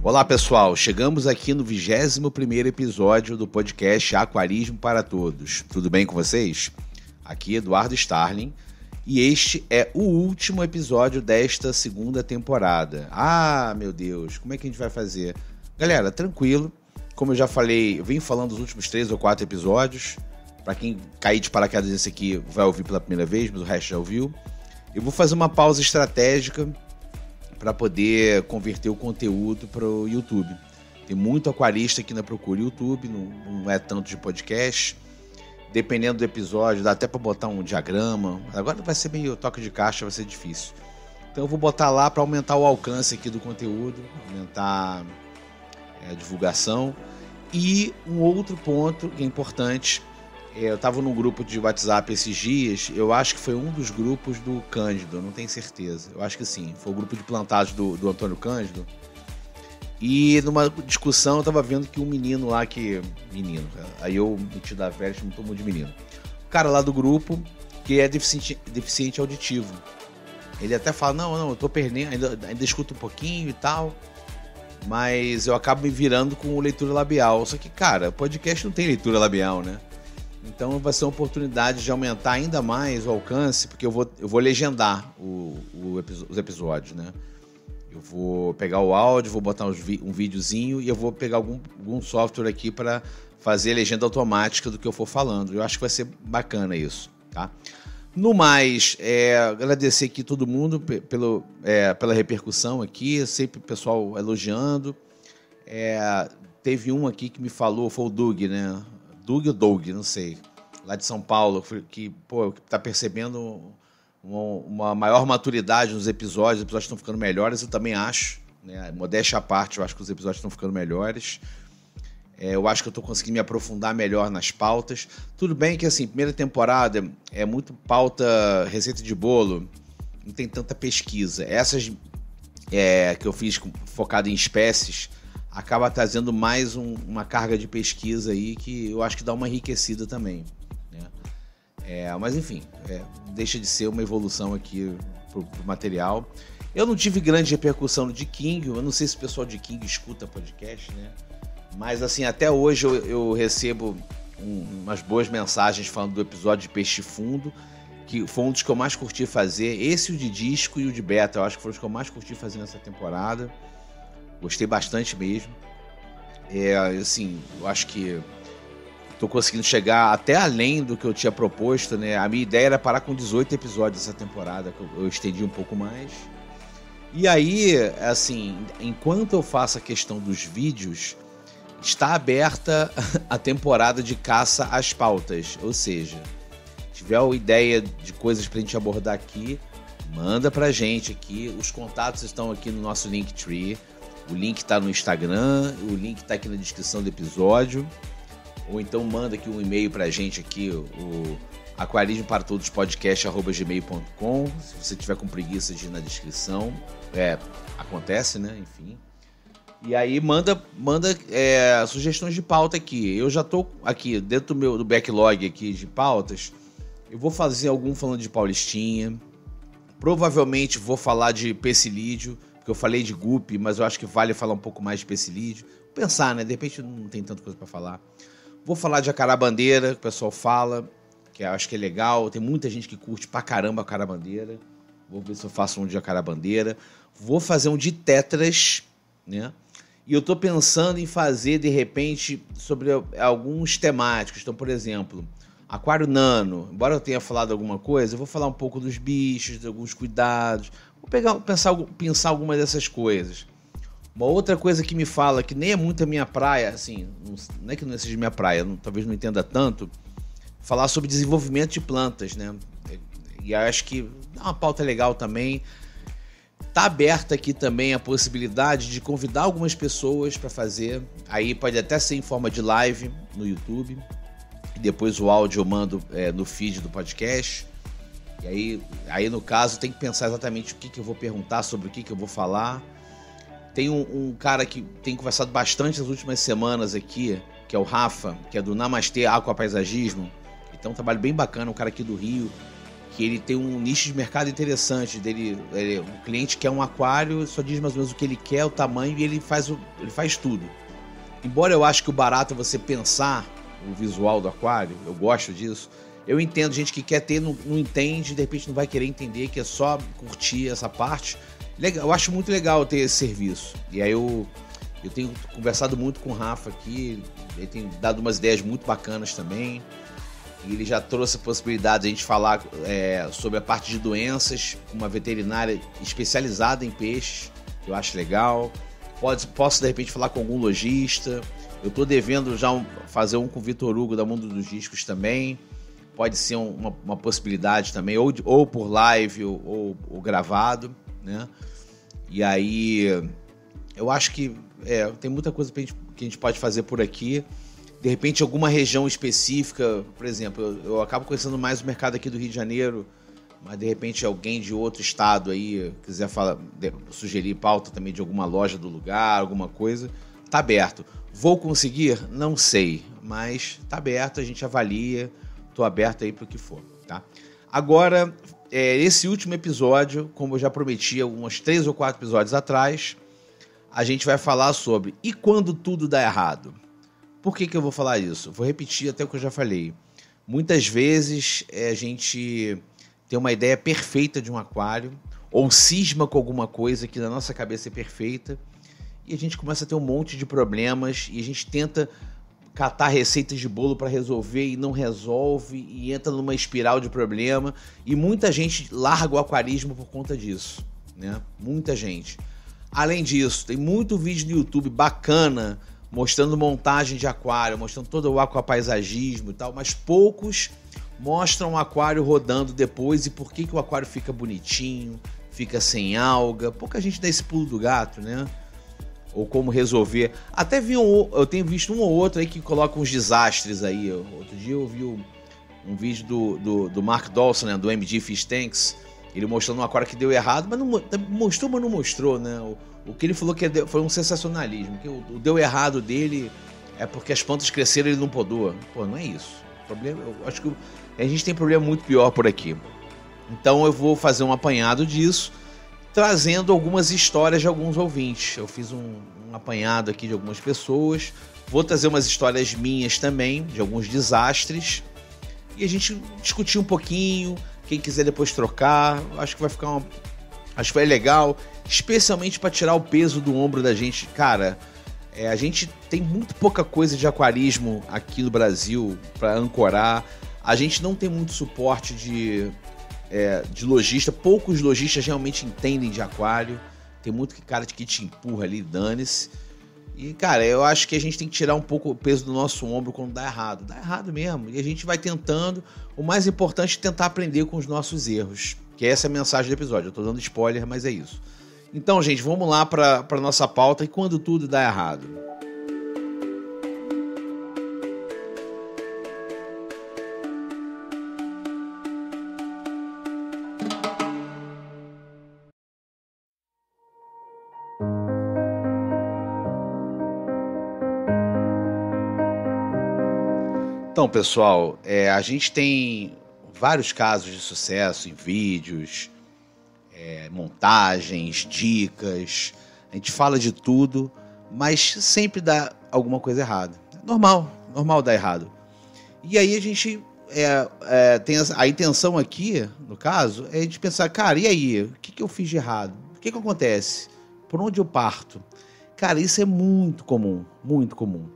Olá pessoal, chegamos aqui no 21º episódio do podcast Aquarismo para Todos. Tudo bem com vocês? Aqui Eduardo Starling e este é o último episódio desta segunda temporada. Ah, meu Deus, como é que a gente vai fazer? Galera, tranquilo, como eu já falei, eu vim falando dos últimos 3 ou 4 episódios. Para quem cair de paraquedas nesse aqui vai ouvir pela primeira vez, mas o resto já ouviu. Eu vou fazer uma pausa estratégica para poder converter o conteúdo para o YouTube. Tem muito aquarista aqui na Procura YouTube, não é tanto de podcast. Dependendo do episódio, dá até para botar um diagrama. Agora vai ser meio toque de caixa, vai ser difícil. Então eu vou botar lá para aumentar o alcance aqui do conteúdo, aumentar a divulgação. E um outro ponto que é importante, eu estava num grupo de WhatsApp esses dias, eu acho que foi um dos grupos do Cândido, não tenho certeza, eu acho que sim, foi o grupo de plantados do Antônio Cândido, e numa discussão eu estava vendo que um menino lá aí eu meti da velha, me tomou de menino, o cara lá do grupo, que é deficiente auditivo, ele até fala, não, eu tô perdendo, ainda escuto um pouquinho e tal, mas eu acabo me virando com leitura labial, só que cara, podcast não tem leitura labial, né? Então vai ser uma oportunidade de aumentar ainda mais o alcance, porque eu vou legendar os episódios, né? Eu vou pegar o áudio, vou botar um videozinho e eu vou pegar algum software aqui para fazer a legenda automática do que eu for falando. Eu acho que vai ser bacana isso, tá? No mais, agradecer aqui todo mundo pela repercussão aqui, sempre o pessoal elogiando. Teve um aqui que me falou, foi o Doug, né? Doug, não sei, lá de São Paulo, que tá percebendo uma maior maturidade nos episódios, os episódios estão ficando melhores, eu também acho, né? Modéstia à parte, eu acho que os episódios estão ficando melhores, eu acho que eu estou conseguindo me aprofundar melhor nas pautas. Tudo bem que, assim, primeira temporada é muito pauta, receita de bolo, não tem tanta pesquisa. Essas que eu fiz focado em espécies, acaba trazendo mais uma carga de pesquisa aí que eu acho que dá uma enriquecida também, né? Mas enfim, deixa de ser uma evolução aqui pro material. Eu não tive grande repercussão de King, eu não sei se o pessoal de King escuta podcast, né? Mas assim, até hoje eu recebo umas boas mensagens falando do episódio de Peixe Fundo, que foi um dos que eu mais curti fazer. Esse, o de disco e o de beta, eu acho que foram os que eu mais curti fazer nessa temporada. Gostei bastante mesmo. Assim, eu acho que estou conseguindo chegar até além do que eu tinha proposto, né? A minha ideia era parar com 18 episódios essa temporada, que eu estendi um pouco mais. E aí, assim, enquanto eu faço a questão dos vídeos, está aberta a temporada de caça às pautas. Ou seja, se tiver uma ideia de coisas pra gente abordar aqui, manda pra gente aqui. Os contatos estão aqui no nosso Linktree. O link está no Instagram, o link está aqui na descrição do episódio. Ou então manda aqui um e-mail para a gente aqui, o aquarismoparatodospodcast@gmail.com. Se você tiver com preguiça de ir na descrição, acontece, né? Enfim. E aí manda sugestões de pauta aqui. Eu já estou aqui dentro do backlog aqui de pautas. Eu vou fazer algum falando de Paulistinha. Provavelmente vou falar de Pessilídeo, porque eu falei de Guppy, mas eu acho que vale falar um pouco mais de Pessilídeo. Vou pensar, né? De repente não tem tanta coisa para falar. Vou falar de Acarabandeira, que o pessoal fala, que eu acho que é legal. Tem muita gente que curte pra caramba a Acarabandeira. Vou ver se eu faço um de Acarabandeira. Vou fazer um de Tetras, né? E eu tô pensando em fazer, de repente, sobre alguns temáticos. Então, por exemplo, Aquário Nano. Embora eu tenha falado alguma coisa, eu vou falar um pouco dos bichos, de alguns cuidados. Vou pensar alguma dessas coisas. Uma outra coisa que me fala, que nem é muito a minha praia, assim, não é que não seja minha praia, talvez não entenda tanto, falar sobre desenvolvimento de plantas, né? E acho que dá uma pauta legal também. Tá aberta aqui também a possibilidade de convidar algumas pessoas para fazer. Aí pode até ser em forma de live no YouTube. E depois o áudio eu mando no feed do podcast. E aí, no caso, tem que pensar exatamente o que eu vou perguntar, sobre o que eu vou falar. Tem um cara que tem conversado bastante nas últimas semanas aqui, que é o Rafa, que é do Namastê Aquapaisagismo. Então, um trabalho bem bacana, um cara aqui do Rio, que ele tem um nicho de mercado interessante. O cliente quer um aquário, só diz mais ou menos o que ele quer, o tamanho, e ele faz tudo. Embora eu acho que o barato é você pensar o visual do aquário, eu gosto disso. Eu entendo gente que quer ter, não entende, de repente não vai querer entender, que é só curtir essa parte. Legal, eu acho muito legal ter esse serviço. E aí eu tenho conversado muito com o Rafa aqui, ele tem dado umas ideias muito bacanas também. E ele já trouxe a possibilidade de a gente falar sobre a parte de doenças, com uma veterinária especializada em peixes, que eu acho legal. Posso, de repente, falar com algum lojista. Eu estou devendo já fazer um com o Vitor Hugo, da Mundo dos Discos também. Pode ser uma possibilidade também, ou por live ou gravado, né? E aí, eu acho que tem muita coisa que a gente pode fazer por aqui. De repente, alguma região específica, por exemplo, eu acabo conhecendo mais o mercado aqui do Rio de Janeiro, mas de repente alguém de outro estado aí quiser sugerir pauta também de alguma loja do lugar, alguma coisa, tá aberto. Vou conseguir? Não sei, mas tá aberto, a gente avalia, tô aberto aí para o que for, tá? Agora, esse último episódio, como eu já prometi uns 3 ou 4 episódios atrás, a gente vai falar sobre e quando tudo dá errado? Por que eu vou falar isso? Vou repetir até o que eu já falei. Muitas vezes a gente tem uma ideia perfeita de um aquário, ou cisma com alguma coisa que na nossa cabeça é perfeita, e a gente começa a ter um monte de problemas, e a gente tenta catar receitas de bolo para resolver e não resolve, e entra numa espiral de problema, e muita gente larga o aquarismo por conta disso, né? Muita gente. Além disso, tem muito vídeo no YouTube bacana, mostrando montagem de aquário, mostrando todo o aquapaisagismo e tal, mas poucos mostram o aquário rodando depois e por que o aquário fica bonitinho, fica sem alga. Pouca gente dá esse pulo do gato, né? Ou como resolver. Até eu tenho visto um ou outro aí que coloca uns desastres aí. Outro dia eu vi um vídeo do Mark Dawson, né, do MG Fish Tanks, ele mostrando um aquário que deu errado, mas não mostrou, né? O que ele falou que foi um sensacionalismo, que o deu errado dele é porque as plantas cresceram e ele não podou. Pô, não é isso. O problema, eu acho que a gente tem problema muito pior por aqui. Então eu vou fazer um apanhado disso, trazendo algumas histórias de alguns ouvintes. Eu fiz um apanhado aqui de algumas pessoas, vou trazer umas histórias minhas também, de alguns desastres, e a gente discutir um pouquinho. Quem quiser depois trocar, acho que vai legal, especialmente para tirar o peso do ombro da gente. Cara, a gente tem muito pouca coisa de aquarismo aqui no Brasil para ancorar. A gente não tem muito suporte de lojista. Poucos lojistas realmente entendem de aquário. Tem muito cara que te empurra ali, dane-se. E, cara, eu acho que a gente tem que tirar um pouco o peso do nosso ombro quando dá errado. Dá errado mesmo. E a gente vai tentando. O mais importante é tentar aprender com os nossos erros. Que essa é a mensagem do episódio. Eu tô dando spoiler, mas é isso. Então, gente, vamos lá para nossa pauta. E quando tudo dá errado? Então, pessoal, a gente tem vários casos de sucesso em vídeos, montagens, dicas. A gente fala de tudo, mas sempre dá alguma coisa errada. Normal dar errado. E aí a gente tem a intenção aqui, no caso, é de pensar, cara, e aí? O que eu fiz de errado? O que acontece? Por onde eu parto? Cara, isso é muito comum, muito comum.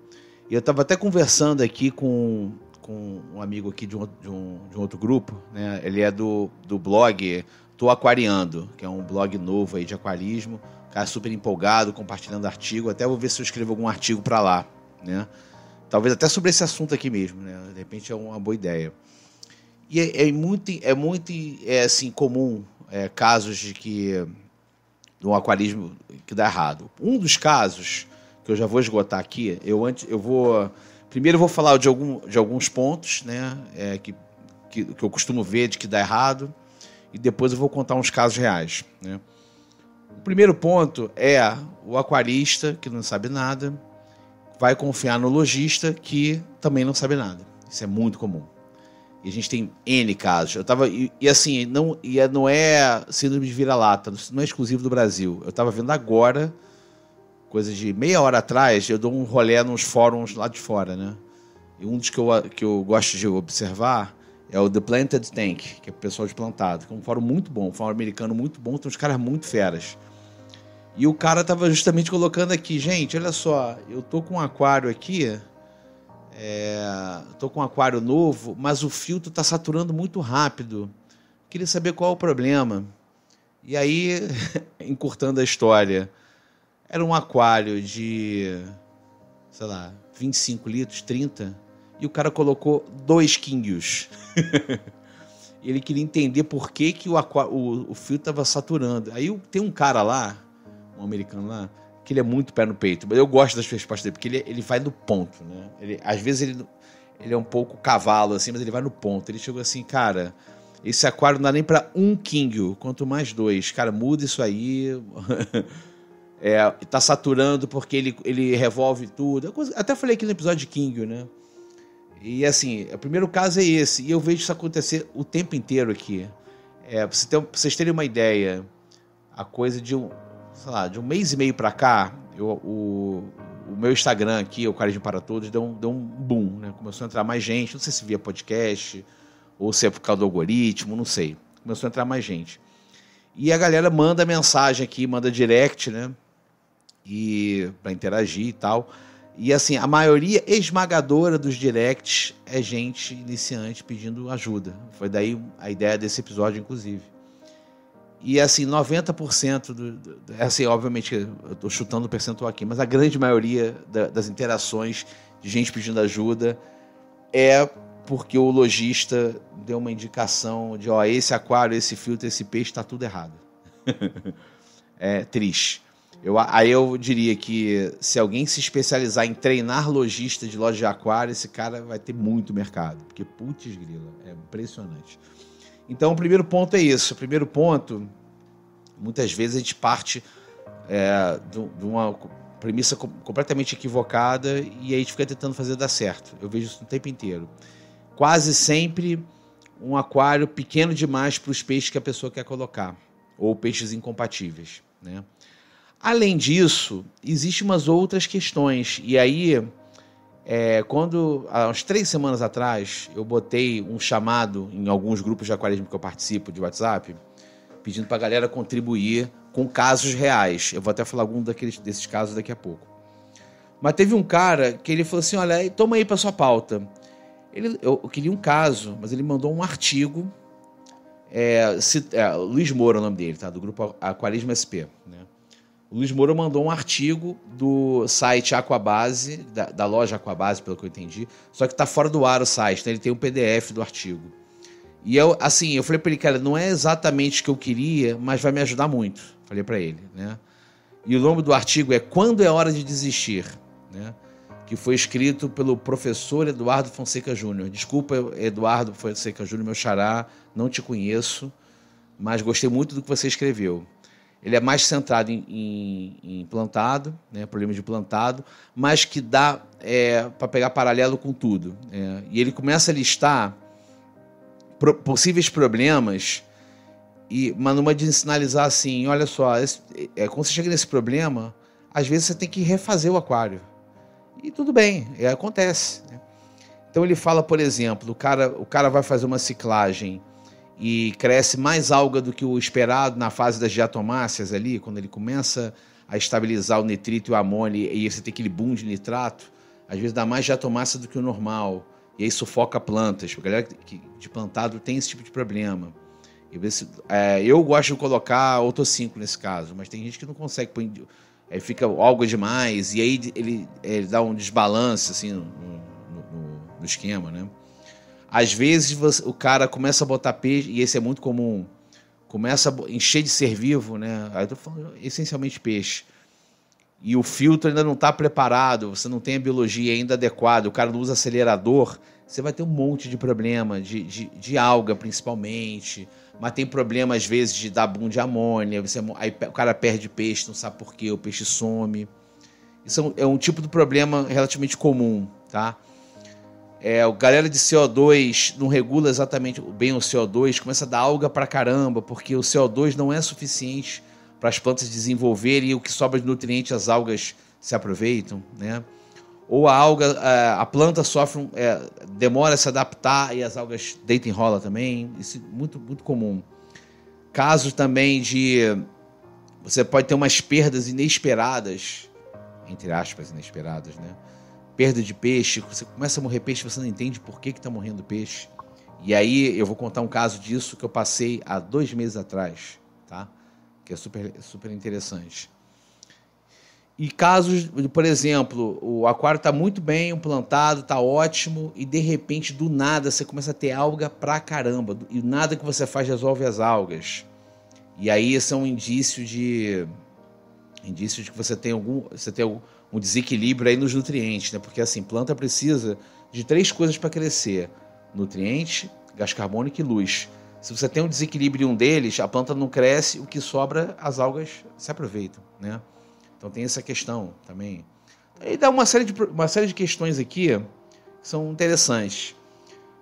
E eu estava até conversando aqui com um amigo aqui de um outro grupo, né? Ele é do blog Tô Aquariando, que é um blog novo aí de aquarismo. Cara super empolgado, compartilhando artigo. Até vou ver se eu escrevo algum artigo para lá, né? Talvez até sobre esse assunto aqui mesmo, né? De repente é uma boa ideia. E é muito assim, comum casos de um aquarismo que dá errado. Um dos casos que eu já vou esgotar aqui, primeiro eu vou falar de alguns pontos, né, que eu costumo ver de que dá errado, e depois eu vou contar uns casos reais, né. O primeiro ponto é o aquarista, que não sabe nada, vai confiar no lojista, que também não sabe nada. Isso é muito comum. E a gente tem N casos. Assim, não é síndrome de vira-lata, não é exclusivo do Brasil. Eu tava vendo agora, coisa de meia hora atrás, eu dou um rolê nos fóruns lá de fora, né? E um dos que eu gosto de observar é o The Planted Tank, que é o pessoal de plantado, que é um fórum muito bom, um fórum americano muito bom, tem uns caras muito feras. E o cara tava justamente colocando aqui, gente, olha só, eu tô com um aquário aqui, tô com um aquário novo, mas o filtro tá saturando muito rápido. Queria saber qual é o problema. E aí, encurtando a história, era um aquário de, sei lá, 25 litros, 30, e o cara colocou 2 quinguios. Ele queria entender por que o filtro estava saturando. Aí tem um cara lá, um americano lá, que ele é muito pé no peito. Eu gosto das respostas dele, porque ele vai no ponto, né? Às vezes ele é um pouco cavalo, assim, mas ele vai no ponto. Ele chegou assim, cara, esse aquário não dá nem para 1 quinguio, quanto mais 2. Cara, muda isso aí. Tá saturando porque ele revolve tudo. Até falei aqui no episódio de quinguio, né? E assim, o primeiro caso é esse. E eu vejo isso acontecer o tempo inteiro aqui. Pra vocês terem uma ideia, a coisa de um mês e meio pra cá, o meu Instagram aqui, o Aquarismo para Todos, deu um boom, né? Começou a entrar mais gente, não sei se via podcast, ou se é por causa do algoritmo, não sei. Começou a entrar mais gente. E a galera manda mensagem aqui, manda direct, né? E para interagir e tal. E assim, a maioria esmagadora dos directs é gente iniciante pedindo ajuda. Foi daí a ideia desse episódio, inclusive. E assim, 90% assim, obviamente, eu estou chutando o percentual aqui, mas a grande maioria das interações de gente pedindo ajuda é porque o lojista deu uma indicação de, esse aquário, esse filtro, esse peixe, está tudo errado. É triste. Aí eu diria que se alguém se especializar em treinar lojista de loja de aquário, esse cara vai ter muito mercado. Porque, putz grila, é impressionante. Então, o primeiro ponto é isso. O primeiro ponto, muitas vezes a gente parte de uma premissa completamente equivocada e aí a gente fica tentando fazer dar certo. Eu vejo isso o tempo inteiro. Quase sempre um aquário pequeno demais para os peixes que a pessoa quer colocar, ou peixes incompatíveis, né? Além disso, existem umas outras questões. E aí, há umas 3 semanas atrás, eu botei um chamado em alguns grupos de aquarismo que eu participo de WhatsApp, pedindo para a galera contribuir com casos reais. Eu vou até falar algum desses casos daqui a pouco. Mas teve um cara que ele falou assim, olha, toma aí para sua pauta. Eu queria um caso, mas ele mandou um artigo. Luiz Moura é o nome dele, tá? Do grupo Aquarismo SP, né? O Luiz Moura mandou um artigo do site Aquabase, da loja Aquabase, pelo que eu entendi, só que está fora do ar o site, né? Ele tem um PDF do artigo. E eu falei para ele, cara, não é exatamente o que eu queria, mas vai me ajudar muito. Falei para ele, né? E o nome do artigo é Quando é Hora de Desistir, né? Que foi escrito pelo professor Eduardo Fonseca Júnior. Desculpa, Eduardo Fonseca Júnior, meu xará, não te conheço, mas gostei muito do que você escreveu. Ele é mais centrado em plantado, né, problema de plantado, mas que dá para pegar paralelo com tudo. E ele começa a listar possíveis problemas, mas numa de sinalizar assim, olha só, quando você chega nesse problema, às vezes você tem que refazer o aquário. E tudo bem, acontece, né? Então ele fala, por exemplo, o cara vai fazer uma ciclagem e cresce mais alga do que o esperado na fase das diatomáceas ali, quando ele começa a estabilizar o nitrito e o amônio, e você tem aquele boom de nitrato, às vezes dá mais diatomácea do que o normal, e aí sufoca plantas. A galera de plantado tem esse tipo de problema. Eu gosto de colocar Otto-5 nesse caso, mas tem gente que não consegue pôr, fica alga demais, e aí ele dá um desbalance assim, no esquema, né? Às vezes o cara começa a botar peixe, e esse é muito comum, começa a encher de ser vivo, né? Aí eu tô falando essencialmente peixe. E o filtro ainda não está preparado, você não tem a biologia ainda adequada, o cara não usa acelerador, você vai ter um monte de problema, de alga principalmente, mas tem problema às vezes de dar boom de amônia, aí o cara perde peixe, não sabe por quê, o peixe some. Isso é um tipo de problema relativamente comum, tá? O galera de CO2 não regula exatamente bem o CO2, começa a dar alga pra caramba, porque o CO2 não é suficiente para as plantas desenvolverem e o que sobra de nutriente as algas se aproveitam, né? Ou a planta sofre, demora a se adaptar e as algas deitam e rola também. Isso é muito, muito comum. Casos também você pode ter umas perdas inesperadas, entre aspas, inesperadas, né? Perda de peixe, você começa a morrer peixe, você não entende por que está morrendo peixe. E aí eu vou contar um caso disso que eu passei há 2 meses atrás, tá? Que é super, super interessante. E casos, por exemplo, o aquário está muito bem plantado, está ótimo, e de repente, do nada, você começa a ter alga pra caramba, e nada que você faz resolve as algas. E aí esse é um indício de que você tem um desequilíbrio aí nos nutrientes, né? Porque assim, planta precisa de 3 coisas para crescer: nutriente, gás carbônico e luz. Se você tem um desequilíbrio em um deles, a planta não cresce, o que sobra, as algas se aproveitam, né? Então tem essa questão também. E dá uma série de questões aqui que são interessantes.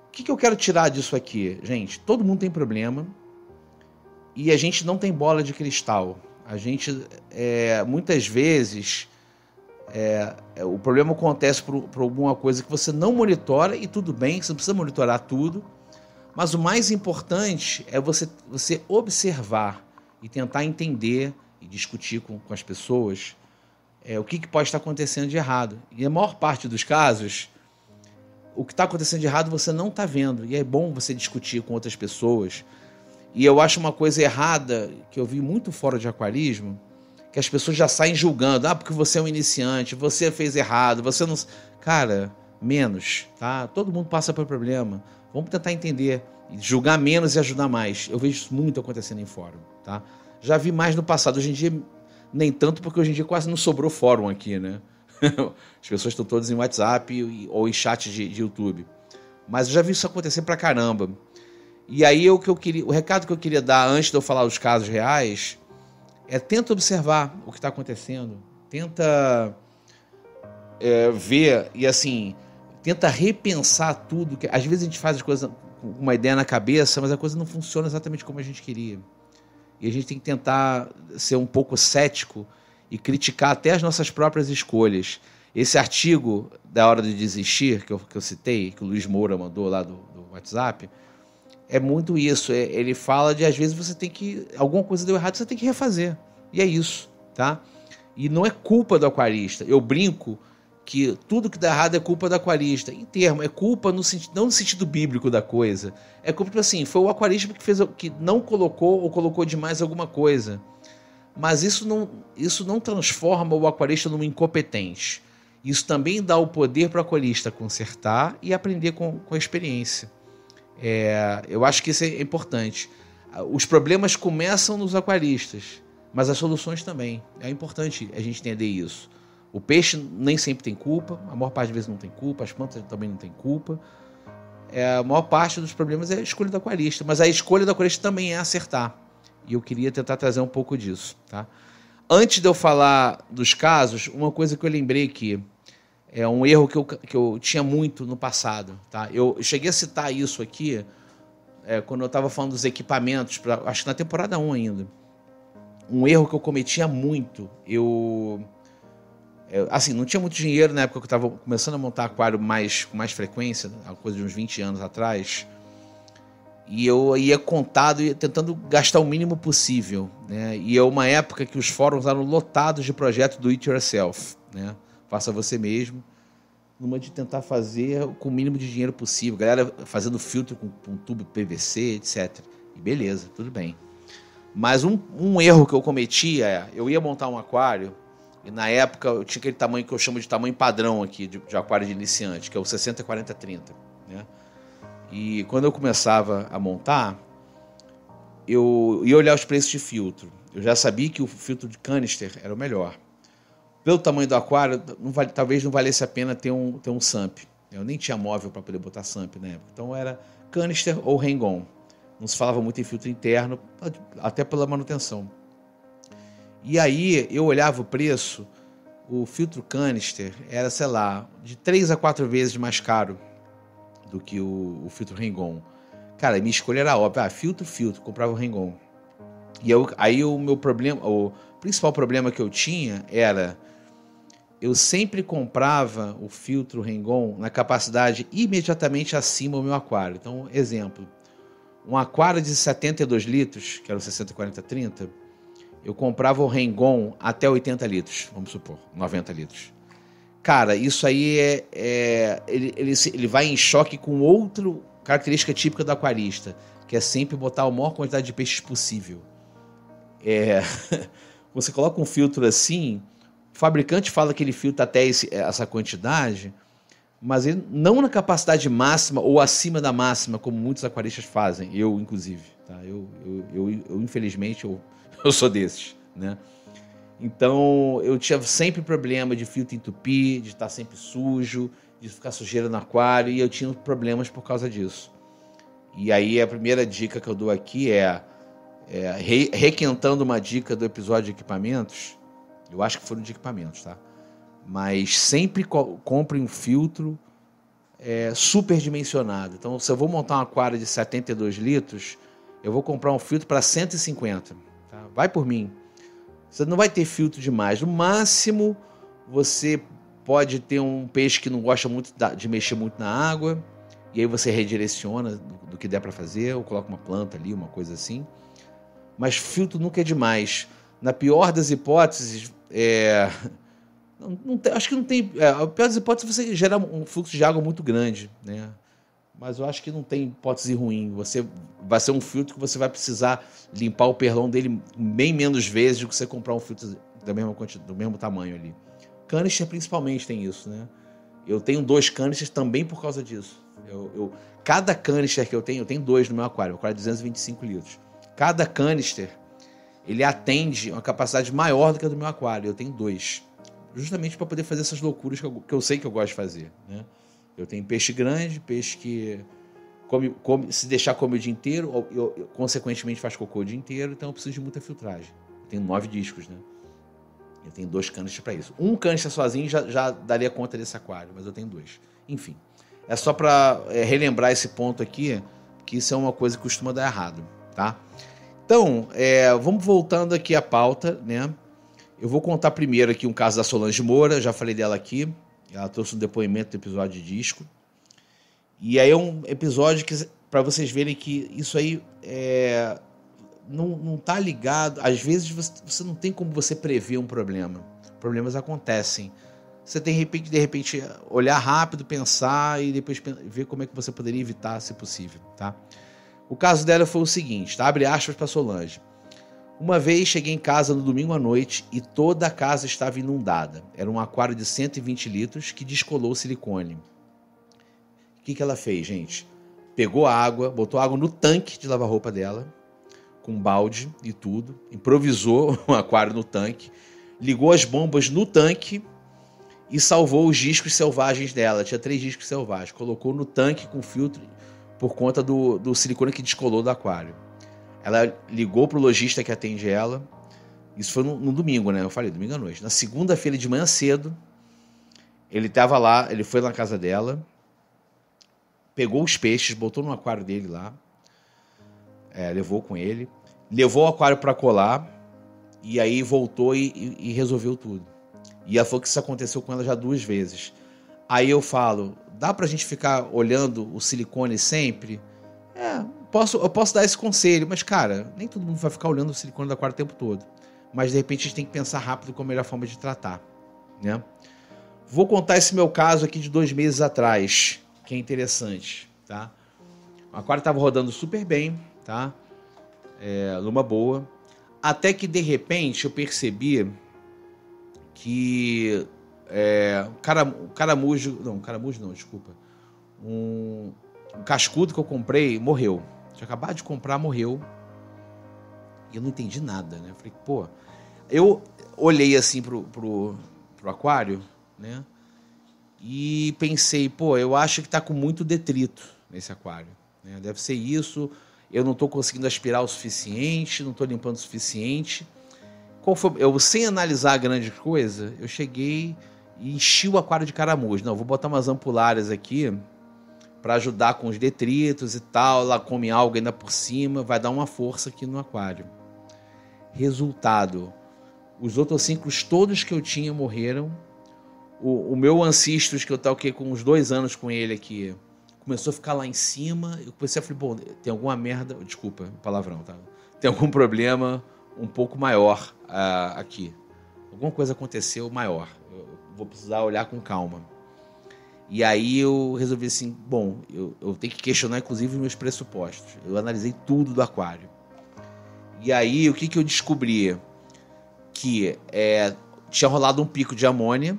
O que eu quero tirar disso aqui? Gente, todo mundo tem problema e a gente não tem bola de cristal. A gente, muitas vezes, o problema acontece por alguma coisa que você não monitora, e tudo bem, você não precisa monitorar tudo, mas o mais importante é você observar e tentar entender e discutir com as pessoas o que pode estar acontecendo de errado. E a maior parte dos casos, o que está acontecendo de errado você não está vendo, e é bom você discutir com outras pessoas. E eu acho uma coisa errada, que eu vi muito fora de aquarismo, que as pessoas já saem julgando. Porque você é um iniciante, você fez errado, você não... Cara, menos, tá? Todo mundo passa por problema. Vamos tentar entender, julgar menos e ajudar mais. Eu vejo isso muito acontecendo em fórum, tá? Já vi mais no passado, hoje em dia nem tanto, porque hoje em dia quase não sobrou fórum aqui, né? As pessoas estão todas em WhatsApp ou em chat de YouTube. Mas eu já vi isso acontecer pra caramba. E aí o recado que eu queria dar antes de eu falar os casos reais tenta observar o que está acontecendo, tenta ver e assim, tenta repensar tudo. Às vezes a gente faz as coisas com uma ideia na cabeça, mas a coisa não funciona exatamente como a gente queria. E a gente tem que tentar ser um pouco cético e criticar até as nossas próprias escolhas. Esse artigo da Hora de Desistir, que eu citei, que o Luiz Moura mandou lá do WhatsApp, é muito isso. Ele fala de, às vezes, você tem que... Alguma coisa deu errado, você tem que refazer. E é isso, tá? E não é culpa do aquarista. Eu brinco que tudo que dá errado é culpa do aquarista. Em termo, é culpa não no sentido bíblico da coisa. É culpa, tipo assim, foi o aquarista que não colocou ou colocou demais alguma coisa. Mas isso não transforma o aquarista num incompetente. Isso também dá o poder para o aquarista consertar e aprender com a experiência. Eu acho que isso é importante. Os problemas começam nos aquaristas, mas as soluções também. É importante a gente entender isso. O peixe nem sempre tem culpa, a maior parte das vezes não tem culpa, as plantas também não têm culpa. A maior parte dos problemas é a escolha do aquarista, mas a escolha do aquarista também é acertar. E eu queria tentar trazer um pouco disso, tá? Antes de eu falar dos casos, uma coisa que eu lembrei aqui, é um erro que eu tinha muito no passado, tá? Eu cheguei a citar isso aqui quando eu estava falando dos equipamentos, acho que na temporada 1 ainda. Um erro que eu cometia muito, assim, não tinha muito dinheiro na época que eu estava começando a montar aquário com mais frequência, uma coisa de uns 20 anos atrás, e eu ia contado e tentando gastar o mínimo possível, né? E é uma época que os fóruns eram lotados de projeto do it yourself, né? Faça você mesmo, numa de tentar fazer com o mínimo de dinheiro possível, galera fazendo filtro com tubo PVC, etc. E beleza, tudo bem. Mas um erro que eu cometia eu ia montar um aquário, e na época eu tinha aquele tamanho que eu chamo de tamanho padrão aqui, de aquário de iniciante, que é o 60, 40, 30, né? E quando eu começava a montar, eu ia olhar os preços de filtro. Eu já sabia que o filtro de canister era o melhor. Pelo tamanho do aquário, talvez não valesse a pena ter um SUMP. Eu nem tinha móvel para poder botar SUMP na época. Então era canister ou hang-on. Não se falava muito em filtro interno, até pela manutenção. E aí eu olhava o preço, o filtro canister era, sei lá, de 3 a 4 vezes mais caro do que o filtro Rengon. Cara, minha escolha era óbvia. Filtro, comprava o Rengon. E aí o meu problema, o principal problema que eu tinha era... Eu sempre comprava o filtro Rengon na capacidade imediatamente acima do meu aquário. Então, exemplo, um aquário de 72 litros, que era o 60-40-30, eu comprava o Rengon até 80 litros, vamos supor, 90 litros. Cara, isso aí ele vai em choque com outra característica típica do aquarista, que é sempre botar a maior quantidade de peixes possível. Você coloca um filtro assim, o fabricante fala que ele filtra até essa quantidade, mas ele não na capacidade máxima ou acima da máxima, como muitos aquaristas fazem, eu inclusive. Tá? Eu infelizmente, eu sou desses, né? Então, eu tinha sempre problema de filtro entupir, de estar sempre sujo, de ficar sujeira no aquário, e eu tinha problemas por causa disso. E aí, a primeira dica que eu dou aqui requentando uma dica do episódio de equipamentos, eu acho que foram de equipamentos, tá? Mas sempre compre um filtro super dimensionado. Então, se eu vou montar um aquário de 72 litros, eu vou comprar um filtro para 150. Tá? Vai por mim. Você não vai ter filtro demais. No máximo, você pode ter um peixe que não gosta muito de mexer muito na água, e aí você redireciona do que der para fazer, ou coloca uma planta ali, uma coisa assim. Mas filtro nunca é demais. Na pior das hipóteses, acho que não tem... a pior das hipóteses é você gerar um fluxo de água muito grande, né? Mas eu acho que não tem hipótese ruim. Vai ser um filtro que você vai precisar limpar o perlão dele bem menos vezes do que você comprar um filtro do mesmo tamanho ali. Canister principalmente tem isso, né? Eu tenho 2 canisters também por causa disso. Cada canister que eu tenho 2 no meu aquário. O aquário é 225 litros. Cada canister, ele atende uma capacidade maior do que a do meu aquário. Eu tenho 2. Justamente para poder fazer essas loucuras que eu sei que eu gosto de fazer, né? Eu tenho peixe grande, peixe que se deixar comer o dia inteiro, eu consequentemente faz cocô o dia inteiro, então eu preciso de muita filtragem. Eu tenho 9 discos, né? Eu tenho 2 canisters para isso. Um canister sozinho já daria conta desse aquário, mas eu tenho 2. Enfim, é só para relembrar esse ponto aqui, que isso é uma coisa que costuma dar errado, tá? Então, vamos voltando aqui à pauta, né? Eu vou contar primeiro aqui um caso da Solange Moura, já falei dela aqui. Ela trouxe um depoimento do episódio de disco. E aí é um episódio que, para vocês verem que isso aí não tá ligado. Às vezes você não tem como você prever um problema. Problemas acontecem. Você tem, de repente, olhar rápido, pensar e depois ver como é que você poderia evitar, se possível. Tá? O caso dela foi o seguinte, tá? Abre aspas para Solange. Uma vez cheguei em casa no domingo à noite e toda a casa estava inundada. Era um aquário de 120 litros que descolou o silicone. O que ela fez, gente? Pegou água, botou água no tanque de lavar roupa dela, com balde e tudo, improvisou um aquário no tanque, ligou as bombas no tanque e salvou os discos selvagens dela. Tinha 3 discos selvagens. Colocou no tanque com filtro por conta do silicone que descolou do aquário. Ela ligou pro lojista que atende ela. Isso foi no domingo, né? Eu falei, domingo à noite. Na segunda-feira de manhã cedo, ele estava lá, ele foi na casa dela, pegou os peixes, botou no aquário dele lá, levou com ele, levou o aquário para colar, e aí voltou e resolveu tudo. E ela falou que isso aconteceu com ela já 2 vezes. Aí eu falo, dá pra gente ficar olhando o silicone sempre? Eu posso dar esse conselho, mas, cara, nem todo mundo vai ficar olhando o silicone do aquário o tempo todo. Mas, de repente, a gente tem que pensar rápido qual a melhor forma de tratar, né? Vou contar esse meu caso aqui de 2 meses atrás, que é interessante, tá? O aquário estava rodando super bem, tá? Numa boa. Até que, de repente, eu percebi que um cascudo que eu comprei morreu. Tinha acabado de comprar, morreu. E eu não entendi nada, né? Eu falei, pô... Eu olhei assim pro aquário, né? E pensei, pô, eu acho que tá com muito detrito nesse aquário, né? Deve ser isso. Eu não tô conseguindo aspirar o suficiente, não tô limpando o suficiente. Eu, sem analisar a grande coisa, eu cheguei e enchi o aquário de caramujo. Não, vou botar umas ampulares aqui para ajudar com os detritos e tal. Ela come alga ainda por cima, vai dar uma força aqui no aquário. Resultado, os otocínclos todos que eu tinha morreram. O meu Ancistus, que eu toquei com uns 2 anos com ele aqui, começou a ficar lá em cima. Eu comecei a falar, bom, tem alguma merda, desculpa, palavrão, tá? Tem algum problema um pouco maior aqui. Alguma coisa aconteceu maior. Eu vou precisar olhar com calma. E aí eu resolvi assim, bom, eu tenho que questionar inclusive os meus pressupostos. Eu analisei tudo do aquário. E aí o que eu descobri? Que tinha rolado um pico de amônia,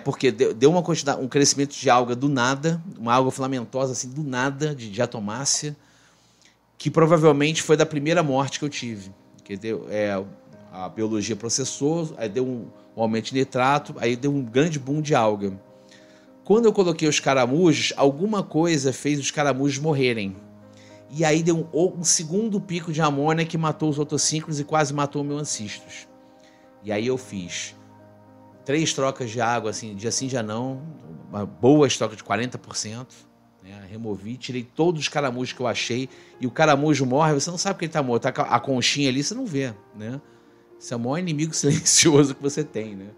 porque deu uma quantidade, um crescimento de alga do nada, uma alga filamentosa assim do nada, de diatomácea, que provavelmente foi da primeira morte que eu tive. Que a biologia processou, aí deu um aumento de nitrato, aí deu um grande boom de alga. Quando eu coloquei os caramujos, alguma coisa fez os caramujos morrerem. E aí deu um segundo pico de amônia que matou os otocínclos e quase matou o meu Ancistus. E aí eu fiz 3 trocas de água, assim, dia sim, dia não, uma boa troca de 40%. Né? Removi, tirei todos os caramujos que eu achei. E o caramujo morre, você não sabe que ele está morto. Tá com a conchinha ali, você não vê. Né? Esse é o maior inimigo silencioso que você tem, né?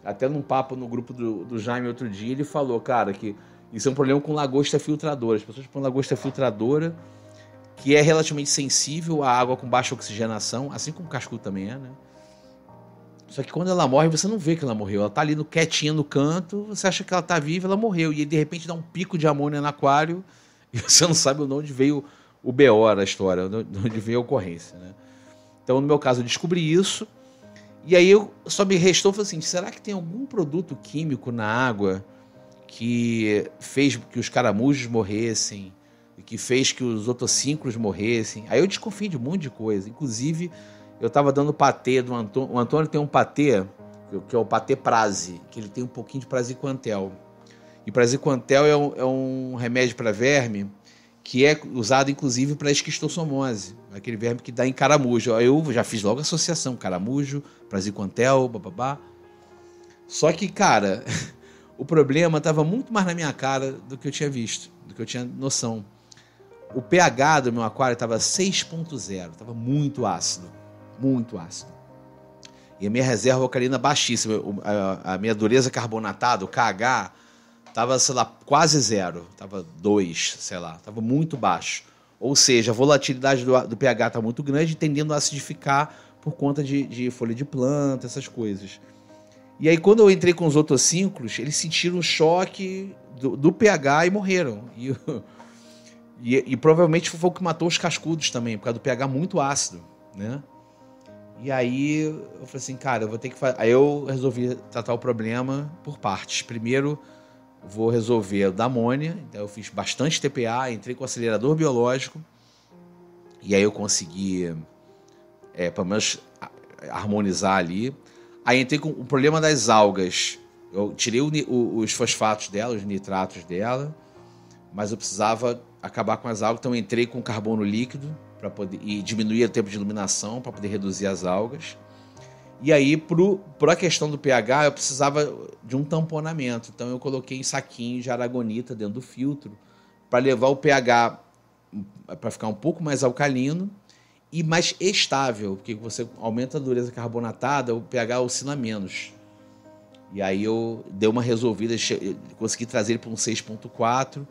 Até num papo no grupo do Jaime outro dia, ele falou, cara, que isso é um problema com lagosta filtradora. As pessoas põem lagosta filtradora, que é relativamente sensível à água com baixa oxigenação, assim como o cascudo também é, né? Só que quando ela morre, você não vê que ela morreu. Ela tá ali quietinha no canto, você acha que ela tá viva, ela morreu. E de repente dá um pico de amônia no aquário e você não sabe de onde veio o BO da história, de onde veio a ocorrência, né? Então, no meu caso, eu descobri isso. E aí só me restou, falei assim, será que tem algum produto químico na água que fez que os caramujos morressem, que fez que os otocínclos morressem? Aí eu desconfiei de um monte de coisa. Inclusive, eu estava dando patê do Antônio. O Antônio tem um patê, que é o patê Prase, que ele tem um pouquinho de praziquantel. E praziquantel é um remédio para verme que é usado, inclusive, para esquistossomose, aquele verme que dá em caramujo. Eu já fiz logo a associação, caramujo, praziquantel, bababá. Só que, cara, o problema estava muito mais na minha cara do que eu tinha visto, do que eu tinha noção. O pH do meu aquário estava 6.0, estava muito ácido, muito ácido. E a minha reserva alcalina baixíssima, a minha dureza carbonatada, o KH, estava, sei lá, quase 0, estava 2, sei lá, estava muito baixo. Ou seja, a volatilidade do pH está muito grande, tendendo a acidificar por conta de folha de planta, essas coisas. E aí, quando eu entrei com os otocínclos, eles sentiram o choque do pH e morreram. E provavelmente foi o que matou os cascudos também, por causa do pH muito ácido, né? E aí eu falei assim, cara, eu vou ter que fazer. Aí eu resolvi tratar o problema por partes. Primeiro, vou resolver o da amônia. Então eu fiz bastante TPA, entrei com o acelerador biológico. E aí eu consegui, pelo menos, harmonizar ali. Aí entrei com o problema das algas. Eu tirei os fosfatos dela, os nitratos dela, mas eu precisava acabar com as algas. Então eu entrei com carbono líquido para poder, e diminuir o tempo de iluminação para poder reduzir as algas. E aí, por a questão do pH, eu precisava de um tamponamento. Então eu coloquei em saquinhos de aragonita dentro do filtro para levar o pH para ficar um pouco mais alcalino e mais estável, porque você aumenta a dureza carbonatada, o pH oscila menos. E aí eu dei uma resolvida, consegui trazer ele para um 6.4.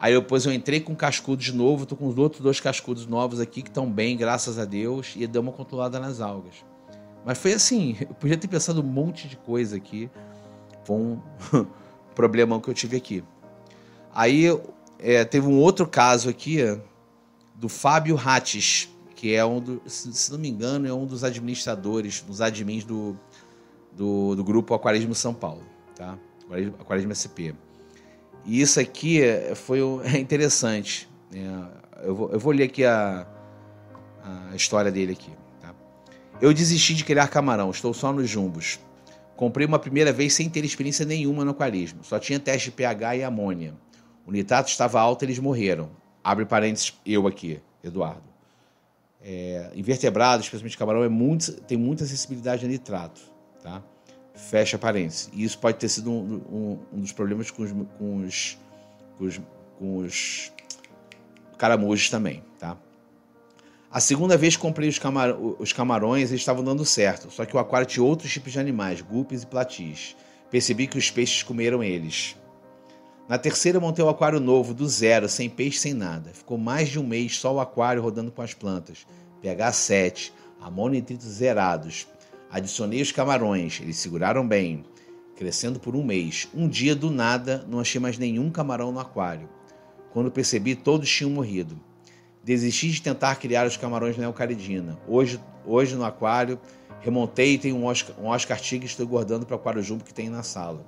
Aí depois eu entrei com cascudo de novo, estou com os outros 2 cascudos novos aqui que estão bem, graças a Deus, e deu uma controlada nas algas. Mas foi assim, eu podia ter pensado um monte de coisa aqui, foi um problemão que eu tive aqui. Aí teve um outro caso aqui do Fábio Rates, que é se não me engano, é um dos administradores, dos admins do grupo Aquarismo São Paulo, tá? Aquarismo SP. E isso aqui foi interessante. Eu vou ler aqui a história dele aqui. Tá? Eu desisti de criar camarão, estou só nos jumbos. Comprei uma primeira vez sem ter experiência nenhuma no aquarismo. Só tinha teste de pH e amônia. O nitrato estava alto e eles morreram. Abre parênteses, eu aqui, Eduardo. Invertebrados, especialmente camarão, tem muita sensibilidade a nitrato. Tá? Fecha parênteses. E isso pode ter sido um dos problemas com com os caramujos também, tá? A segunda vez que comprei os camarões, eles estavam dando certo, só que o aquário tinha outros tipos de animais, guppies e platis. Percebi que os peixes comeram eles. Na terceira, montei o aquário novo, do zero, sem peixe, sem nada. Ficou mais de um mês só o aquário rodando com as plantas. pH 7, amônio-nitrito zerados. Adicionei os camarões, eles seguraram bem, crescendo por um mês. Um dia, do nada, não achei mais nenhum camarão no aquário. Quando percebi, todos tinham morrido. Desisti de tentar criar os camarões neocaridina. Hoje no aquário, remontei e tenho um Oscar Tigre e estou guardando para o aquário jumbo que tem na sala.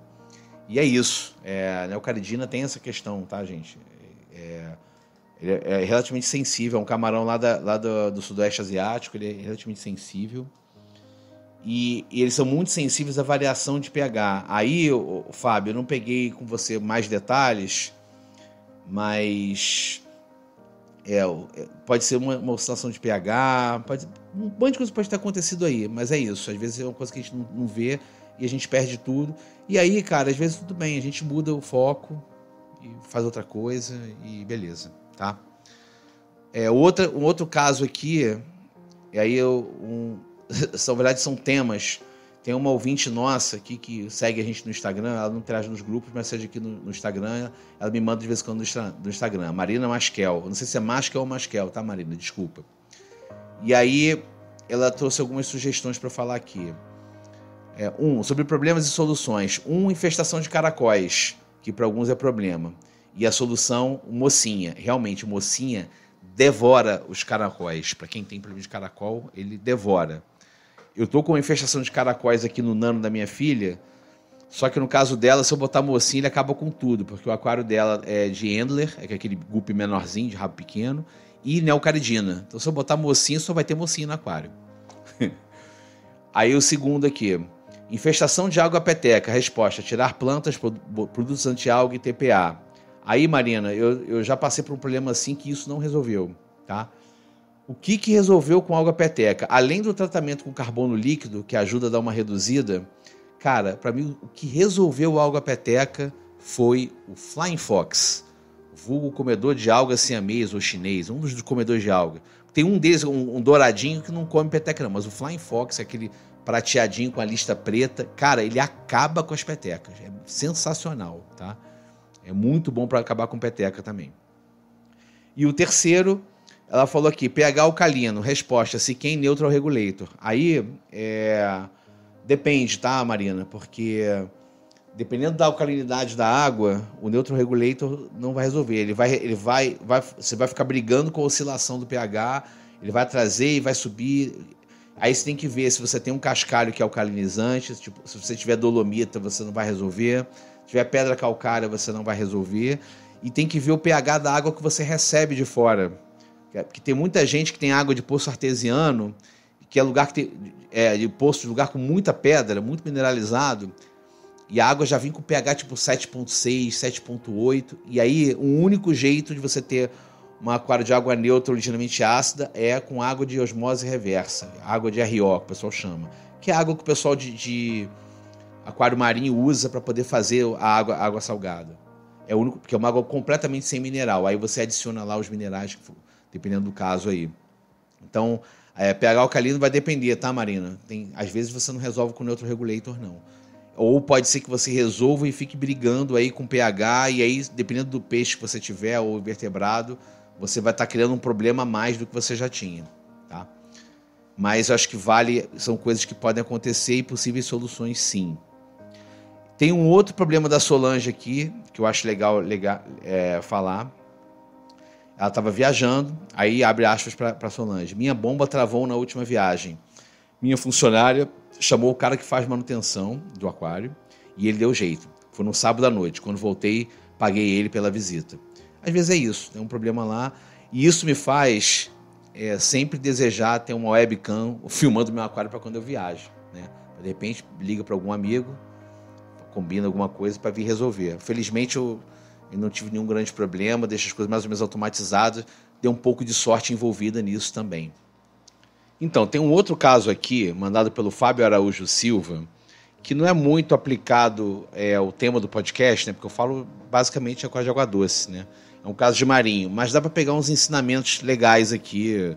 E é isso. A neocaridina tem essa questão, tá, gente? Ele é relativamente sensível. É um camarão lá do Sudoeste Asiático, ele é relativamente sensível. E eles são muito sensíveis à variação de pH. Aí, Fábio, eu não peguei com você mais detalhes, mas pode ser uma oscilação de pH, um monte de coisa pode ter acontecido aí, mas é isso. Às vezes é uma coisa que a gente não vê e a gente perde tudo. E aí, cara, às vezes tudo bem, a gente muda o foco e faz outra coisa e beleza, tá? Um outro caso aqui, e aí na verdade são temas. Tem uma ouvinte nossa aqui que segue a gente no Instagram, ela não interage nos grupos, mas seja aqui no Instagram, ela me manda de vez em quando no Instagram, Marina Masquel. Não sei se é Masquel ou Masquel, tá, Marina? Desculpa. E aí ela trouxe algumas sugestões para falar aqui. Sobre problemas e soluções. Infestação de caracóis, que para alguns é problema. E a solução, mocinha. Realmente, mocinha devora os caracóis. Para quem tem problema de caracol, ele devora. Eu tô com uma infestação de caracóis aqui no nano da minha filha, só que no caso dela, se eu botar mocinha, ele acaba com tudo, porque o aquário dela é de Endler, que é aquele guppy menorzinho, de rabo pequeno, e neocaridina. Então se eu botar mocinha, só vai ter mocinha no aquário. Aí o segundo aqui, infestação de alga peteca, resposta, tirar plantas, produtos anti-alga e TPA. Aí, Marina, eu já passei por um problema assim que isso não resolveu, tá? O que resolveu com a alga peteca? Além do tratamento com carbono líquido, que ajuda a dar uma reduzida, cara, para mim o que resolveu a alga peteca foi o Flying Fox, vulgo comedor de alga siamês ou chinês, um dos comedores de alga. Tem um deles, um douradinho, que não come peteca não, mas o Flying Fox, aquele prateadinho com a lista preta, cara, ele acaba com as petecas. É sensacional, tá? É muito bom para acabar com peteca também. E o terceiro... Ela falou aqui, pH alcalino, resposta, Siquem Neutral Regulator. Aí, depende, tá, Marina? Porque dependendo da alcalinidade da água, o Neutral Regulator não vai resolver. Você vai ficar brigando com a oscilação do pH, ele vai trazer e vai subir. Aí você tem que ver se você tem um cascalho que é alcalinizante, tipo, se você tiver dolomita, você não vai resolver. Se tiver pedra calcária, você não vai resolver. E tem que ver o pH da água que você recebe de fora. Porque tem muita gente que tem água de poço artesiano, que é lugar que tem de poço, lugar com muita pedra, muito mineralizado, e a água já vem com pH tipo 7.6, 7.8, e aí o único jeito de você ter um aquário de água neutra ligeiramente ácida é com água de osmose reversa, água de RO, que o pessoal chama, que é a água que o pessoal de aquário marinho usa para poder fazer a água salgada. É o único, porque é uma água completamente sem mineral, aí você adiciona lá os minerais que dependendo do caso aí. Então, pH alcalino vai depender, tá, Marina? Às vezes você não resolve com Neutral Regulator, não. Ou pode ser que você resolva e fique brigando aí com pH, e aí, dependendo do peixe que você tiver, ou vertebrado, você vai estar criando um problema a mais do que você já tinha, tá? Mas eu acho que são coisas que podem acontecer e possíveis soluções, sim. Tem um outro problema da Solange aqui, que eu acho legal falar. Ela estava viajando, aí abre aspas para Solange. Minha bomba travou na última viagem. Minha funcionária chamou o cara que faz manutenção do aquário e ele deu jeito. Foi no sábado à noite. Quando voltei, paguei ele pela visita. Às vezes é isso, tem um problema lá. E isso me faz sempre desejar ter uma webcam filmando meu aquário para quando eu viajo, né? De repente, liga para algum amigo, combina alguma coisa para vir resolver. Felizmente, eu não tive nenhum grande problema, deixo as coisas mais ou menos automatizadas, deu um pouco de sorte envolvida nisso também. Então, tem um outro caso aqui, mandado pelo Fábio Araújo Silva, que não é muito aplicado o tema do podcast, né? Porque eu falo basicamente aquário de água doce, né? É um caso de marinho, mas dá para pegar uns ensinamentos legais aqui,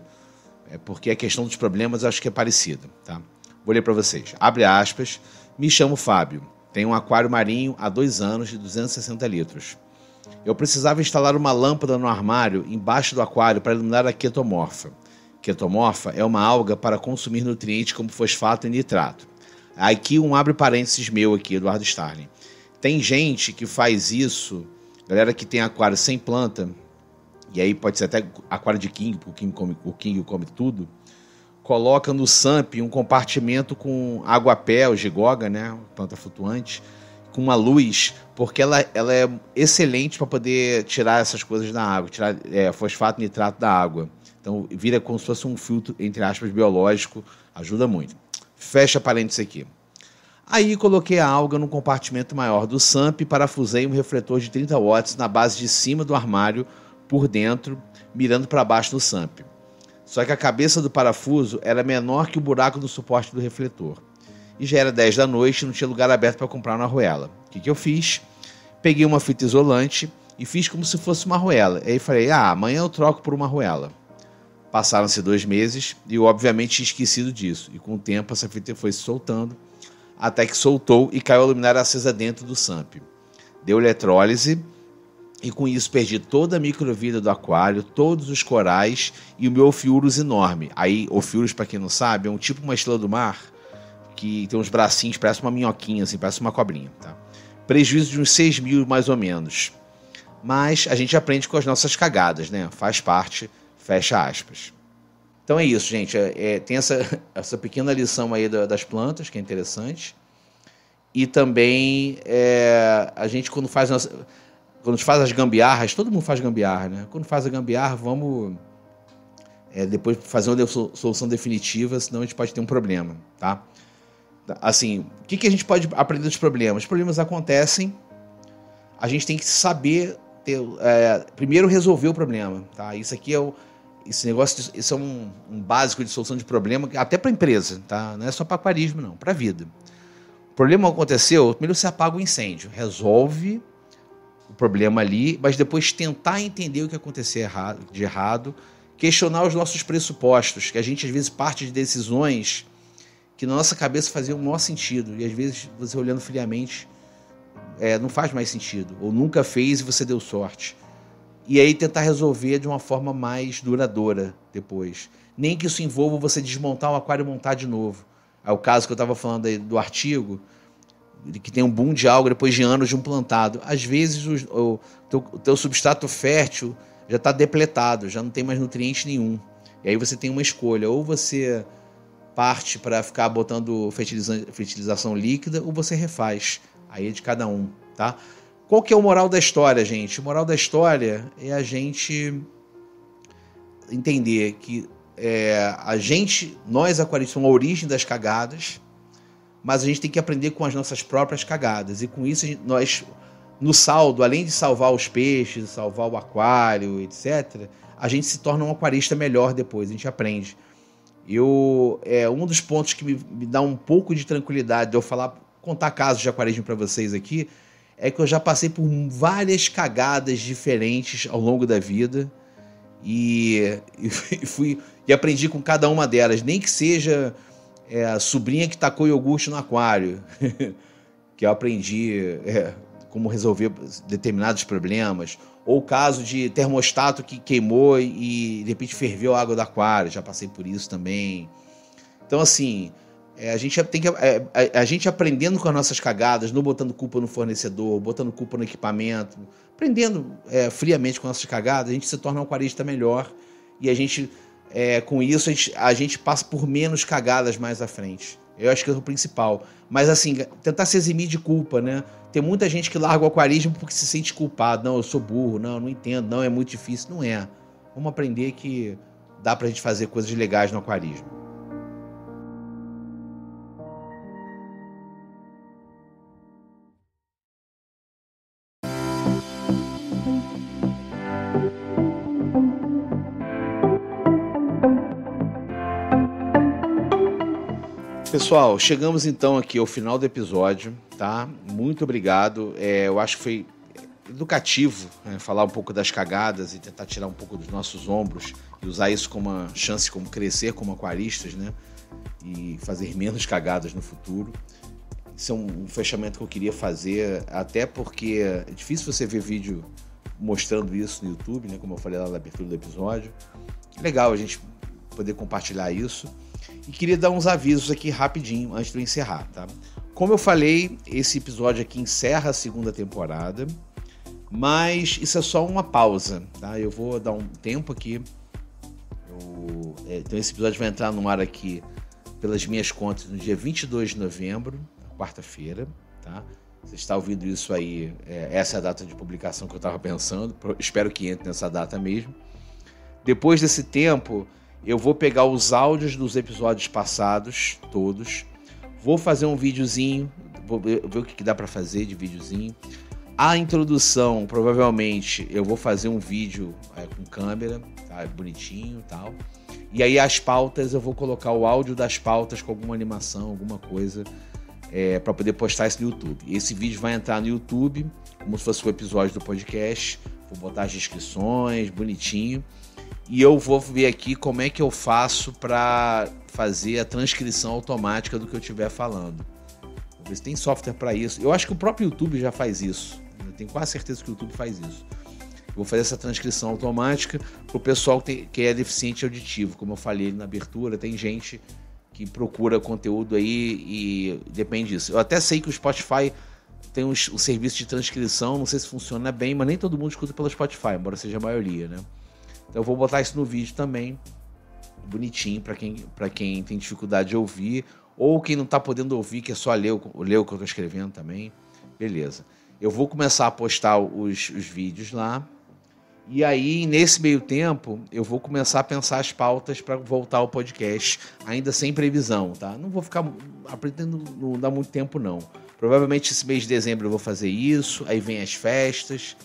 porque a questão dos problemas eu acho que é parecida, tá? Vou ler para vocês. Abre aspas. Me chamo Fábio. Tenho um aquário marinho há 2 anos de 260 litros. Eu precisava instalar uma lâmpada no armário embaixo do aquário para iluminar a ketomorfa. Ketomorfa é uma alga para consumir nutrientes como fosfato e nitrato. Aqui abre parênteses meu aqui, Eduardo Starling. Tem gente que faz isso, galera que tem aquário sem planta, e aí pode ser até aquário de king, porque o king come tudo, coloca no SAMP um compartimento com aguapé, o gigoga, né, planta flutuante, com uma luz, porque ela é excelente para poder tirar essas coisas da água, tirar fosfato e nitrato da água. Então vira como se fosse um filtro, entre aspas, biológico, ajuda muito. Fecha parênteses aqui. Aí coloquei a alga num compartimento maior do SAMP e parafusei um refletor de 30 watts na base de cima do armário, por dentro, mirando para baixo do SAMP. Só que a cabeça do parafuso era menor que o buraco do suporte do refletor. E já era 10 da noite e não tinha lugar aberto para comprar uma arruela. O que eu fiz? Peguei uma fita isolante e fiz como se fosse uma arruela. Aí falei, amanhã eu troco por uma arruela. Passaram-se 2 meses e eu obviamente tinha esquecido disso. E com o tempo essa fita foi se soltando, até que soltou e caiu a luminária acesa dentro do SAMP. Deu eletrólise e com isso perdi toda a microvida do aquário, todos os corais e o meu Ophiuros enorme. Aí, Ophiuros, para quem não sabe, é um tipo uma estrela do mar que tem uns bracinhos, parece uma minhoquinha, assim, parece uma cobrinha. Tá? Prejuízo de uns 6 mil mais ou menos. Mas a gente aprende com as nossas cagadas, né? Faz parte, fecha aspas. Então é isso, gente. Tem essa pequena lição aí das plantas, que é interessante. E também a gente, quando faz as gambiarras, todo mundo faz gambiarra, né? Quando faz a gambiarra, vamos depois fazer uma solução definitiva, senão a gente pode ter um problema, tá? Assim, o que a gente pode aprender dos problemas? Os problemas acontecem, a gente tem que saber primeiro resolver o problema, tá? Isso aqui isso é um básico de solução de problema, até para a empresa, tá? Não é só para aquarismo, não, para a vida. O problema aconteceu, primeiro você apaga o incêndio, resolve o problema ali, mas depois tentar entender o que aconteceu de errado, questionar os nossos pressupostos, que a gente às vezes parte de decisões que na nossa cabeça faziam o maior sentido, e às vezes você olhando friamente não faz mais sentido, ou nunca fez e você deu sorte. E aí tentar resolver de uma forma mais duradoura depois. Nem que isso envolva você desmontar o aquário e montar de novo. É o caso que eu estava falando aí do artigo, que tem um boom de alga depois de anos de um plantado. Às vezes o teu substrato fértil já está depletado, já não tem mais nutriente nenhum. E aí você tem uma escolha, ou você parte para ficar botando fertilização líquida, ou você refaz. Aí é de cada um, tá? Qual que é o moral da história, gente? O moral da história é a gente entender que nós aquaristas, somos a origem das cagadas, mas a gente tem que aprender com as nossas próprias cagadas. E com isso, nós, no saldo, além de salvar os peixes, salvar o aquário, etc., a gente se torna um aquarista melhor depois, a gente aprende. Um dos pontos que me dá um pouco de tranquilidade de eu contar casos de aquarismo para vocês aqui, é que eu já passei por várias cagadas diferentes ao longo da vida e aprendi com cada uma delas, nem que seja a sobrinha que tacou iogurte no aquário, que eu aprendi como resolver determinados problemas, ou o caso de termostato que queimou e de repente ferveu a água do aquário, já passei por isso também. Então assim, a gente aprendendo com as nossas cagadas, não botando culpa no fornecedor, botando culpa no equipamento, aprendendo friamente com as nossas cagadas, a gente se torna um aquarista melhor e a gente, com isso, a gente passa por menos cagadas mais à frente. Eu acho que é o principal. Mas assim, tentar se eximir de culpa, né? Tem muita gente que larga o aquarismo porque se sente culpado. Não, eu sou burro, não entendo, não, é muito difícil. Não é. Vamos aprender que dá pra gente fazer coisas legais no aquarismo. Pessoal, chegamos então aqui ao final do episódio, tá? Muito obrigado. Eu acho que foi educativo, né? Falar um pouco das cagadas e tentar tirar um pouco dos nossos ombros e usar isso como uma chance, como crescer como aquaristas, né? E fazer menos cagadas no futuro. Isso é um fechamento que eu queria fazer, até porque é difícil você ver vídeo mostrando isso no YouTube, né? Como eu falei lá na abertura do episódio. Legal a gente poder compartilhar isso. E queria dar uns avisos aqui rapidinho antes de eu encerrar, tá? Como eu falei, esse episódio aqui encerra a segunda temporada, mas isso é só uma pausa, tá? Eu vou dar um tempo aqui. Então esse episódio vai entrar no ar aqui pelas minhas contas no dia 22 de novembro, quarta-feira, tá? Você está ouvindo isso aí, essa é a data de publicação que eu estava pensando, espero que entre nessa data mesmo. Depois desse tempo, eu vou pegar os áudios dos episódios passados, todos, vou fazer um videozinho, vou ver o que dá para fazer de videozinho. A introdução, provavelmente, eu vou fazer um vídeo com câmera, tá? Bonitinho e tal. E aí as pautas, eu vou colocar o áudio das pautas com alguma animação, alguma coisa, para poder postar isso no YouTube. Esse vídeo vai entrar no YouTube, como se fosse um episódio do podcast. Vou botar as descrições, bonitinho. E eu vou ver aqui como é que eu faço para fazer a transcrição automática do que eu estiver falando. Vou ver se tem software para isso. Eu acho que o próprio YouTube já faz isso. Eu tenho quase certeza que o YouTube faz isso. Eu vou fazer essa transcrição automática para o pessoal que é deficiente auditivo. Como eu falei na abertura, tem gente que procura conteúdo aí e depende disso. Eu até sei que o Spotify tem o serviço de transcrição, não sei se funciona bem, mas nem todo mundo escuta pelo Spotify, embora seja a maioria, né? Então eu vou botar isso no vídeo também, bonitinho, para quem tem dificuldade de ouvir, ou quem não está podendo ouvir, que é só ler o que eu estou escrevendo também. Beleza. Eu vou começar a postar os vídeos lá, e aí, nesse meio tempo, eu vou começar a pensar as pautas para voltar ao podcast, ainda sem previsão, tá? Não vou ficar pretendo não dar muito tempo, não. Provavelmente esse mês de dezembro eu vou fazer isso, aí vem as festas.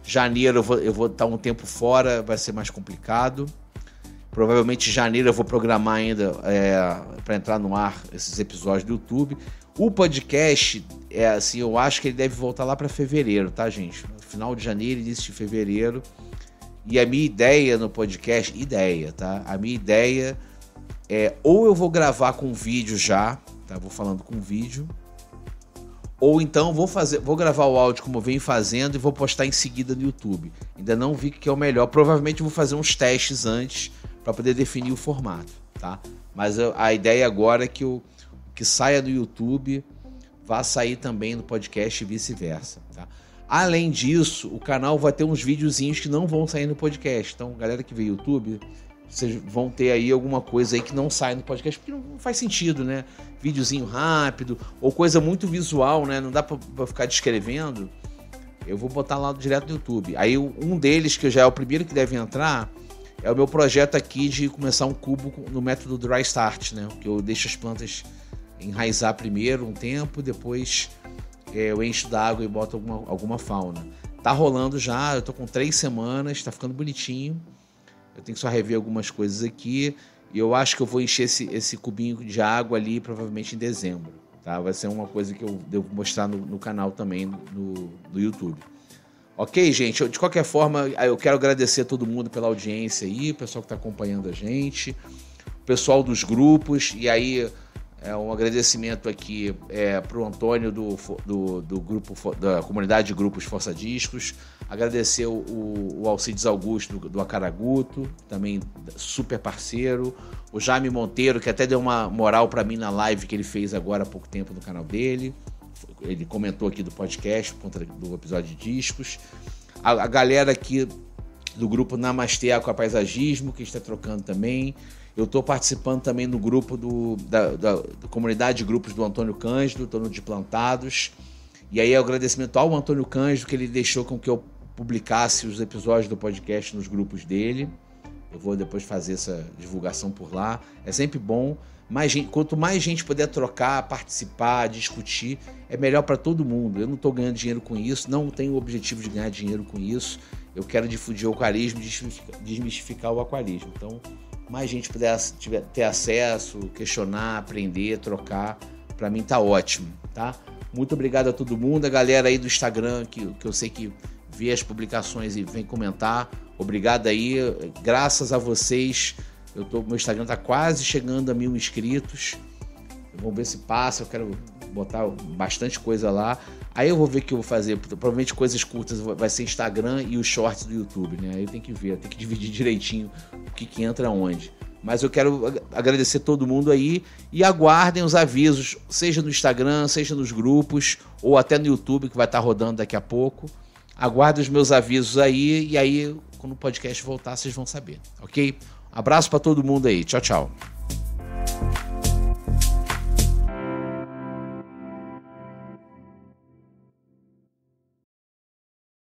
Janeiro eu vou estar um tempo fora, vai ser mais complicado. Provavelmente em janeiro eu vou programar ainda para entrar no ar esses episódios do YouTube. O podcast, assim, eu acho que ele deve voltar lá para fevereiro, tá, gente? Final de janeiro, início de fevereiro. E a minha ideia no podcast, tá? A minha ideia é ou eu vou gravar com vídeo já, tá? Vou falando com vídeo. Ou então vou gravar o áudio como eu venho fazendo e vou postar em seguida no YouTube. Ainda não vi o que é o melhor. Provavelmente vou fazer uns testes antes para poder definir o formato, tá? Mas a ideia agora é que o que saia do YouTube vá sair também no podcast e vice-versa, tá? Além disso, o canal vai ter uns videozinhos que não vão sair no podcast. Então, galera que vê YouTube, vocês vão ter aí alguma coisa aí que não sai no podcast, porque não faz sentido, né? Videozinho rápido, ou coisa muito visual, né? Não dá pra ficar descrevendo. Eu vou botar lá direto no YouTube. Aí um deles, que já é o primeiro que deve entrar, é o meu projeto aqui de começar um cubo no método Dry Start, né? Que eu deixo as plantas enraizar primeiro um tempo, depois eu encho d'água e boto alguma fauna. Tá rolando já, eu tô com 3 semanas, tá ficando bonitinho. Eu tenho que só rever algumas coisas aqui. E eu acho que eu vou encher esse cubinho de água ali provavelmente em dezembro. Tá? Vai ser uma coisa que eu devo mostrar no canal também, no YouTube. Ok, gente? De qualquer forma, eu quero agradecer a todo mundo pela audiência aí, o pessoal que está acompanhando a gente, o pessoal dos grupos. E aí, um agradecimento aqui para o Antônio do grupo, da comunidade de grupos Força Discos. Agradecer o Alcides Augusto do Acaraguto, também super parceiro. O Jaime Monteiro, que até deu uma moral para mim na live que ele fez agora há pouco tempo no canal dele. Ele comentou aqui do podcast, por conta do episódio de discos. A galera aqui do grupo Namastê Aquapaisagismo, que está trocando também. Eu estou participando também no grupo da comunidade de grupos do Antônio Cândido, estou no de Plantados. E aí, agradecimento ao Antônio Cândido, que ele deixou com que eu publicasse os episódios do podcast nos grupos dele. Eu vou depois fazer essa divulgação por lá. É sempre bom. Quanto mais gente puder trocar, participar, discutir, é melhor para todo mundo. Eu não estou ganhando dinheiro com isso, não tenho o objetivo de ganhar dinheiro com isso. Eu quero difundir o aquarismo, desmistificar o aquarismo. Então, mais gente puder ter acesso, questionar, aprender, trocar, para mim tá ótimo, tá? Muito obrigado a todo mundo, a galera aí do Instagram, que eu sei que vê as publicações e vem comentar. Obrigado aí, graças a vocês, meu Instagram tá quase chegando a 1.000 inscritos. Vamos ver se passa, eu quero botar bastante coisa lá. Aí eu vou ver o que eu vou fazer, provavelmente coisas curtas vai ser Instagram e os shorts do YouTube, né? Aí eu tenho que ver, tenho que dividir direitinho o que entra onde. Mas eu quero agradecer todo mundo aí e aguardem os avisos, seja no Instagram, seja nos grupos, ou até no YouTube, que vai estar rodando daqui a pouco. Aguardem os meus avisos aí, e aí, quando o podcast voltar, vocês vão saber, ok? Abraço para todo mundo aí. Tchau, tchau.